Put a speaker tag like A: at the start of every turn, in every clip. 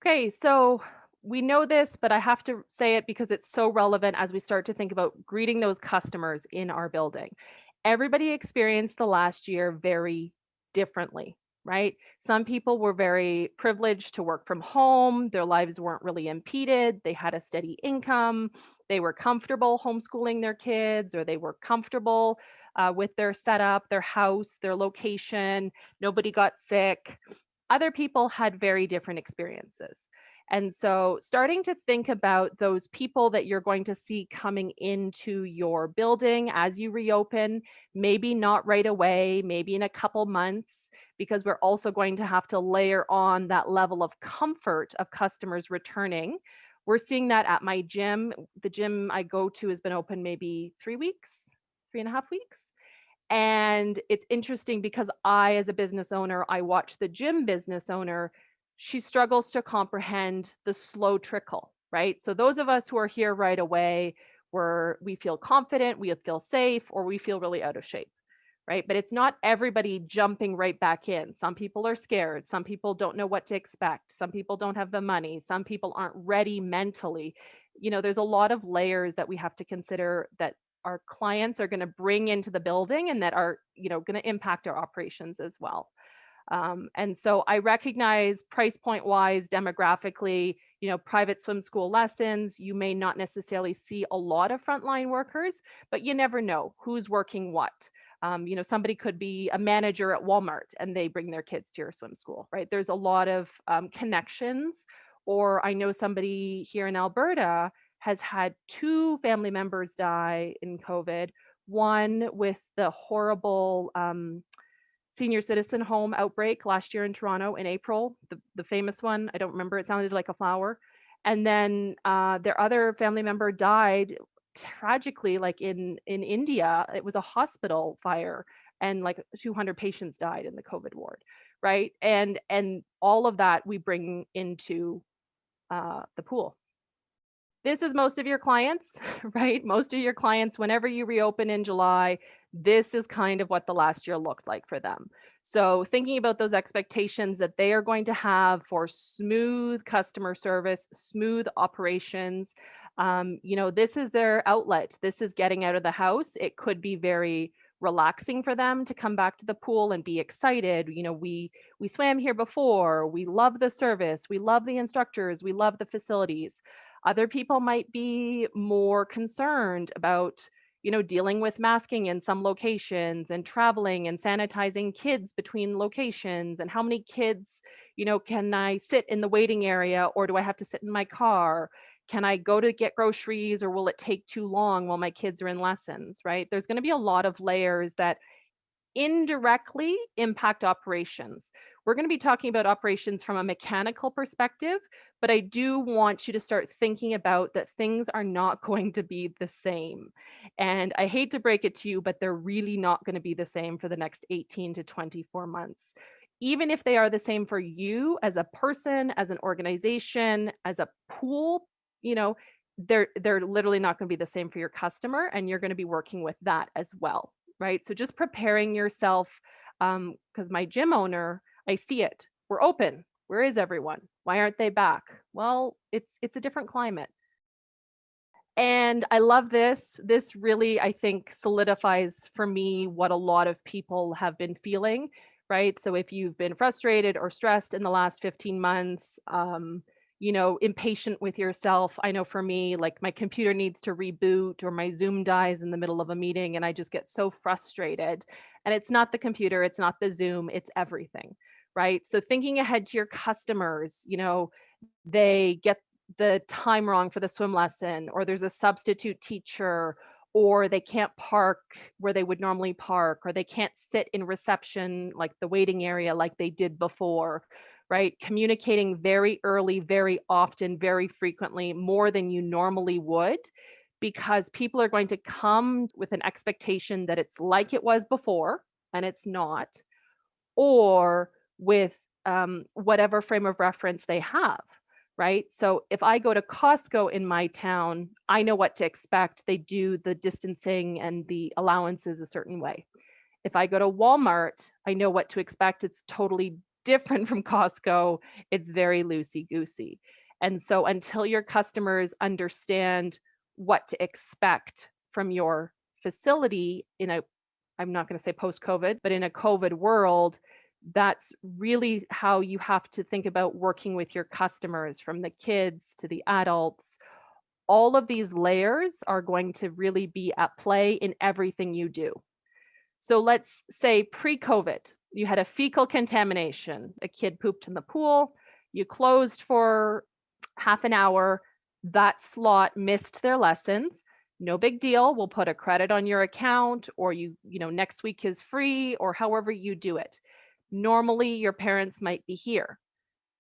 A: Okay, so we know this, but I have to say it because it's so relevant as we start to think about greeting those customers in our building. Everybody experienced the last year very differently, right? Some people were very privileged to work from home, their lives weren't really impeded, they had a steady income, they were comfortable homeschooling their kids, or they were comfortable with their setup, their house, their location, nobody got sick. Other people had very different experiences. And so, starting to think about those people that you're going to see coming into your building as you reopen, maybe not right away, maybe in a couple months, because we're also going to have to layer on that level of comfort of customers returning. We're seeing that at my gym. The gym I go to has been open maybe 3 weeks, 3.5 weeks. And it's interesting because I, as a business owner, I watch the gym business owner. She struggles to comprehend the slow trickle, right? So those of us who are here right away, we feel confident, we feel safe, or we feel really out of shape, right? But it's not everybody jumping right back in. Some people are scared. Some people don't know what to expect. Some people don't have the money. Some people aren't ready mentally. There's a lot of layers that we have to consider that our clients are going to bring into the building and that are, going to impact our operations as well. And so I recognize price point wise, demographically, private swim school lessons, you may not necessarily see a lot of frontline workers, but you never know who's working what. Somebody could be a manager at Walmart and they bring their kids to your swim school, right? There's a lot of connections. Or I know somebody here in Alberta has had two family members die in COVID, one with the horrible senior citizen home outbreak last year in Toronto in April, the famous one. I don't remember. It sounded like a flower. And then their other family member died tragically, like in India. It was a hospital fire, and like 200 patients died in the COVID ward, right? And all of that we bring into the pool. This is most of your clients, right? Most of your clients, whenever you reopen in July, this is kind of what the last year looked like for them. So, thinking about those expectations that they are going to have for smooth customer service, smooth operations, this is their outlet. This is getting out of the house. It could be very relaxing for them to come back to the pool and be excited. We swam here before. We love the service. We love the instructors. We love the facilities. Other people might be more concerned about, dealing with masking in some locations and traveling and sanitizing kids between locations and how many kids, can I sit in the waiting area or do I have to sit in my car? Can I go to get groceries or will it take too long while my kids are in lessons, right? There's going to be a lot of layers that indirectly impact operations. We're going to be talking about operations from a mechanical perspective, but I do want you to start thinking about that things are not going to be the same. And I hate to break it to you, but they're really not going to be the same for the next 18 to 24 months. Even if they are the same for you as a person, as an organization, as a pool, you know, they're literally not going to be the same for your customer, and you're going to be working with that as well, right? So just preparing yourself, because my gym owner, I see it. We're open. Where is everyone? Why aren't they back? Well, it's a different climate. And I love this. This really, I think, solidifies for me what a lot of people have been feeling, right? So if you've been frustrated or stressed in the last 15 months, impatient with yourself. I know for me, like my computer needs to reboot or my Zoom dies in the middle of a meeting and I just get so frustrated. And it's not the computer, it's not the Zoom, it's everything, right? So thinking ahead to your customers, they get the time wrong for the swim lesson, or there's a substitute teacher, or they can't park where they would normally park, or they can't sit in reception, like the waiting area, like they did before, right? Communicating very early, very often, very frequently, more than you normally would, because people are going to come with an expectation that it's like it was before, and it's not, or with whatever frame of reference they have, right? So if I go to Costco in my town, I know what to expect. They do the distancing and the allowances a certain way. If I go to Walmart, I know what to expect. It's totally different from Costco. It's very loosey-goosey. And so until your customers understand what to expect from your facility in a, I'm not going to say post-COVID, but in a COVID world, that's really how you have to think about working with your customers, from the kids to the adults. All of these layers are going to really be at play in everything you do. So let's say pre-COVID, you had a fecal contamination. A kid pooped in the pool, you closed for half an hour, that slot missed their lessons. No big deal. We'll put a credit on your account, or next week is free, or however you do it. Normally, your parents might be here,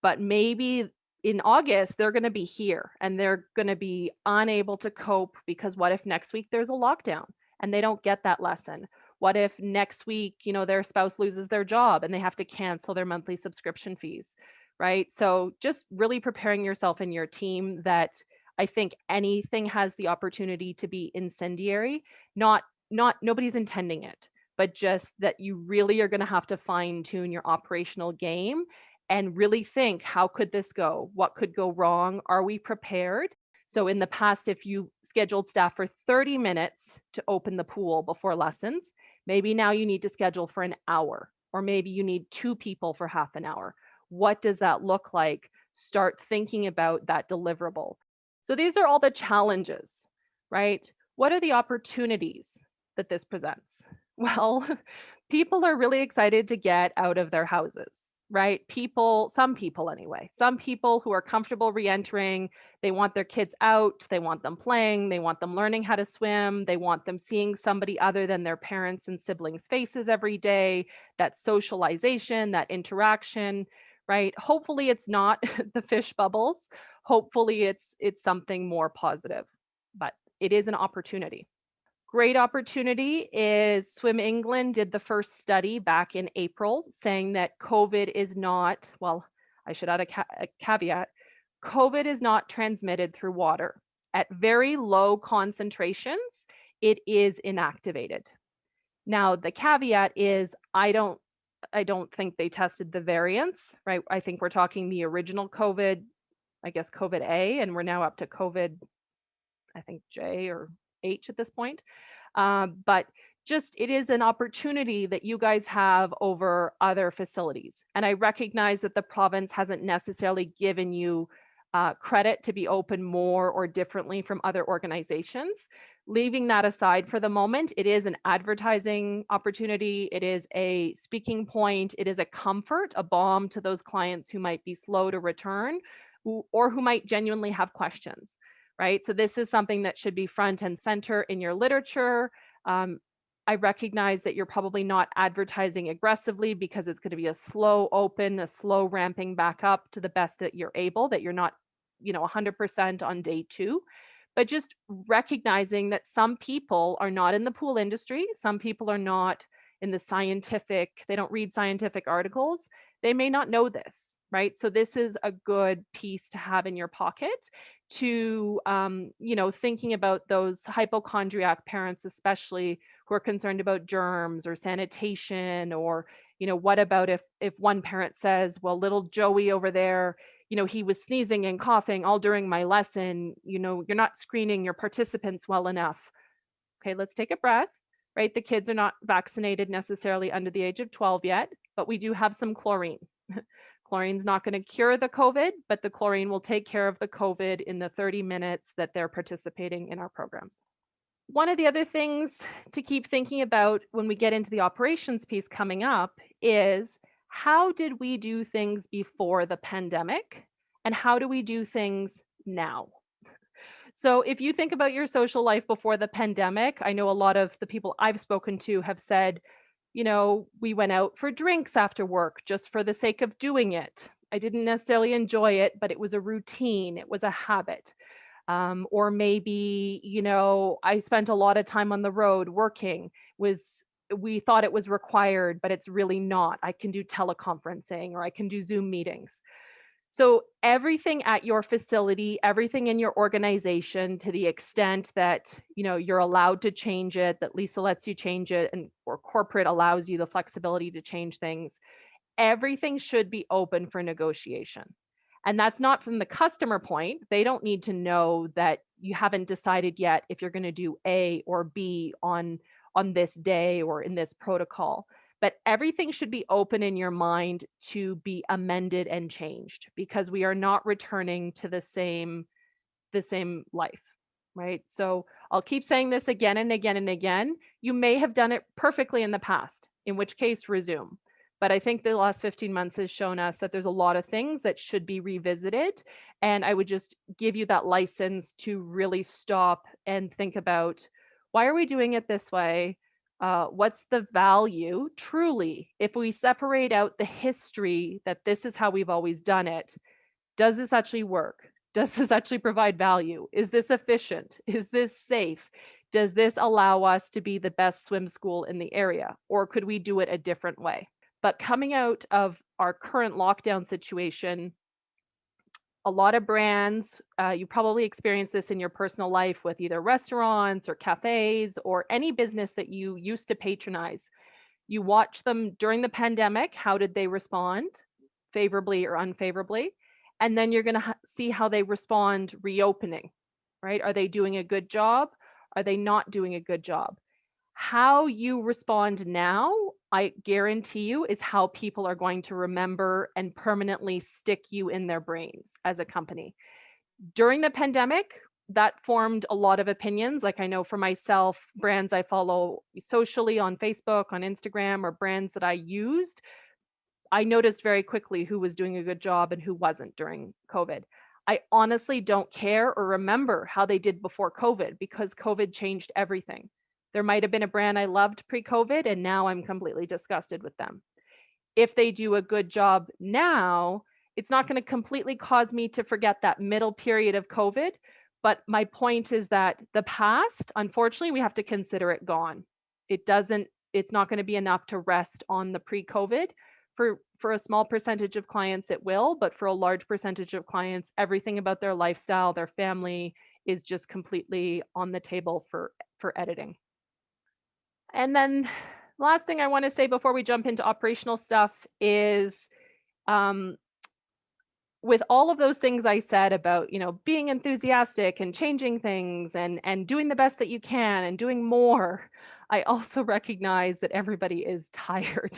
A: but maybe in August, they're going to be here and they're going to be unable to cope, because what if next week there's a lockdown and they don't get that lesson? What if next week, their spouse loses their job and they have to cancel their monthly subscription fees, right? So just really preparing yourself and your team that I think anything has the opportunity to be incendiary, not nobody's intending it, but just that you really are going to have to fine tune your operational game and really think, how could this go? What could go wrong? Are we prepared? So in the past, if you scheduled staff for 30 minutes to open the pool before lessons, maybe now you need to schedule for an hour, or maybe you need 2 people for half an hour. What does that look like? Start thinking about that deliverable. So these are all the challenges, right? What are the opportunities that this presents? Well, people are really excited to get out of their houses, right? Some people anyway, some people who are comfortable re-entering, they want their kids out, they want them playing, they want them learning how to swim, they want them seeing somebody other than their parents and siblings' faces every day, that socialization, that interaction, right? Hopefully it's not the fish bubbles. Hopefully it's something more positive, but it is an opportunity. Great opportunity is Swim England did the first study back in April saying that COVID is not, well, I should add a caveat, COVID is not transmitted through water. At very low concentrations, it is inactivated. Now, the caveat is I don't think they tested the variants, right? I think we're talking the original COVID, I guess COVID A, and we're now up to COVID, I think J or H at this point. But just it is an opportunity that you guys have over other facilities. And I recognize that the province hasn't necessarily given you credit to be open more or differently from other organizations. Leaving that aside for the moment, it is an advertising opportunity. It is a speaking point. It is a comfort, a balm to those clients who might be slow to return or who might genuinely have questions, right? So this is something that should be front and center in your literature. I recognize that you're probably not advertising aggressively because it's going to be a slow open, a slow ramping back up to the best that you're able, that you're not, 100% on day 2. But just recognizing that some people are not in the pool industry, some people are not in the scientific, they don't read scientific articles, they may not know this, right? So this is a good piece to have in your pocket to, thinking about those hypochondriac parents, especially who are concerned about germs or sanitation, or, what about if one parent says, well, little Joey over there, he was sneezing and coughing all during my lesson, you're not screening your participants well enough. Okay, let's take a breath, right? The kids are not vaccinated necessarily under the age of 12 yet, but we do have some chlorine. Chlorine's not going to cure the COVID, but the chlorine will take care of the COVID in the 30 minutes that they're participating in our programs. One of the other things to keep thinking about when we get into the operations piece coming up is, how did we do things before the pandemic and how do we do things now? So if you think about your social life before the pandemic, I know a lot of the people I've spoken to have said, we went out for drinks after work just for the sake of doing it. I didn't necessarily enjoy it, but it was a routine, it was a habit. Or maybe, I spent a lot of time on the road working, we thought it was required, but it's really not. I can do teleconferencing or I can do Zoom meetings. So everything at your facility, everything in your organization, to the extent that, you're allowed to change it, that Lisa lets you change it, and or corporate allows you the flexibility to change things, everything should be open for negotiation. And that's not from the customer point. They don't need to know that you haven't decided yet if you're going to do A or B on this day or in this protocol. But everything should be open in your mind to be amended and changed because we are not returning to the same life, right? So I'll keep saying this again and again and again. You may have done it perfectly in the past, in which case resume. But I think the last 15 months has shown us that there's a lot of things that should be revisited. And I would just give you that license to really stop and think about, why are we doing it this way? What's the value truly? If we separate out the history that this is how we've always done it, does this actually work? Does this actually provide value? Is this efficient? Is this safe? Does this allow us to be the best swim school in the area? Or could we do it a different way? But coming out of our current lockdown situation, a lot of brands, you probably experience this in your personal life with either restaurants or cafes or any business that you used to patronize. You watch them during the pandemic. How did they respond? Favorably or unfavorably? And then you're going to see how they respond reopening, right? Are they doing a good job? Are they not doing a good job? How you respond now, I guarantee you, is how people are going to remember and permanently stick you in their brains as a company. During the pandemic, that formed a lot of opinions. Like I know for myself, brands I follow socially on Facebook, on Instagram, or brands that I used, I noticed very quickly who was doing a good job and who wasn't during COVID. I honestly don't care or remember how they did before COVID because COVID changed everything. There might have been a brand I loved pre-COVID and now I'm completely disgusted with them. If they do a good job now, it's not going to completely cause me to forget that middle period of COVID. But my point is that the past, unfortunately, we have to consider it gone. It's not going to be enough to rest on the pre-COVID. For a small percentage of clients, it will, but for a large percentage of clients, everything about their lifestyle, their family is just completely on the table for editing. And then last thing I want to say before we jump into operational stuff is um, with all of those things I said about, being enthusiastic and changing things and doing the best that you can and doing more, I also recognize that everybody is tired,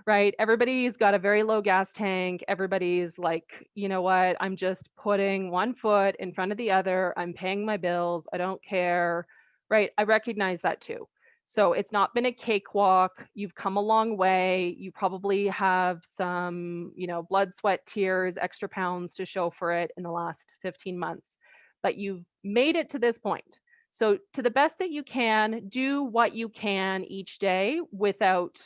A: right? Everybody's got a very low gas tank. Everybody's like, you know what? I'm just putting one foot in front of the other. I'm paying my bills. I don't care, right? I recognize that too. So it's not been a cakewalk. You've come a long way. You probably have some, blood, sweat, tears, extra pounds to show for it in the last 15 months, but you've made it to this point. So to the best that you can, do what you can each day without,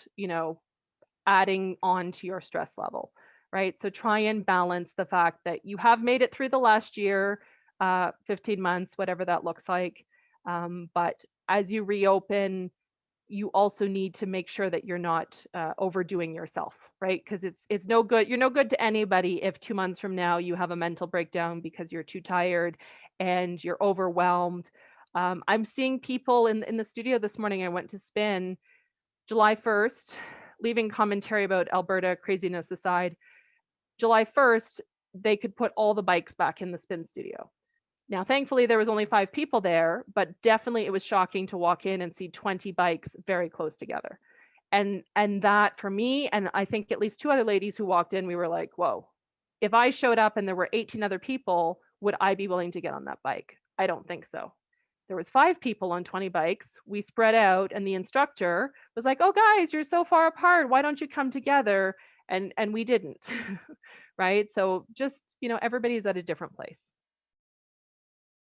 A: adding on to your stress level, right? So try and balance the fact that you have made it through the last year, 15 months, whatever that looks like. But as you reopen, you also need to make sure that you're not overdoing yourself, right? Because it's no good. You're no good to anybody if 2 months from now you have a mental breakdown because you're too tired and you're overwhelmed. I'm seeing people in the studio this morning. I went to spin July 1st, leaving commentary about Alberta craziness aside. July 1st, they could put all the bikes back in the spin studio. Now, thankfully, there was only 5 people there, but definitely it was shocking to walk in and see 20 bikes very close together. And that for me, and I think at least 2 other ladies who walked in, we were like, whoa, if I showed up and there were 18 other people, would I be willing to get on that bike? I don't think so. There was 5 people on 20 bikes. We spread out and the instructor was like, oh guys, you're so far apart. Why don't you come together? And we didn't. Right? So just, everybody's at a different place.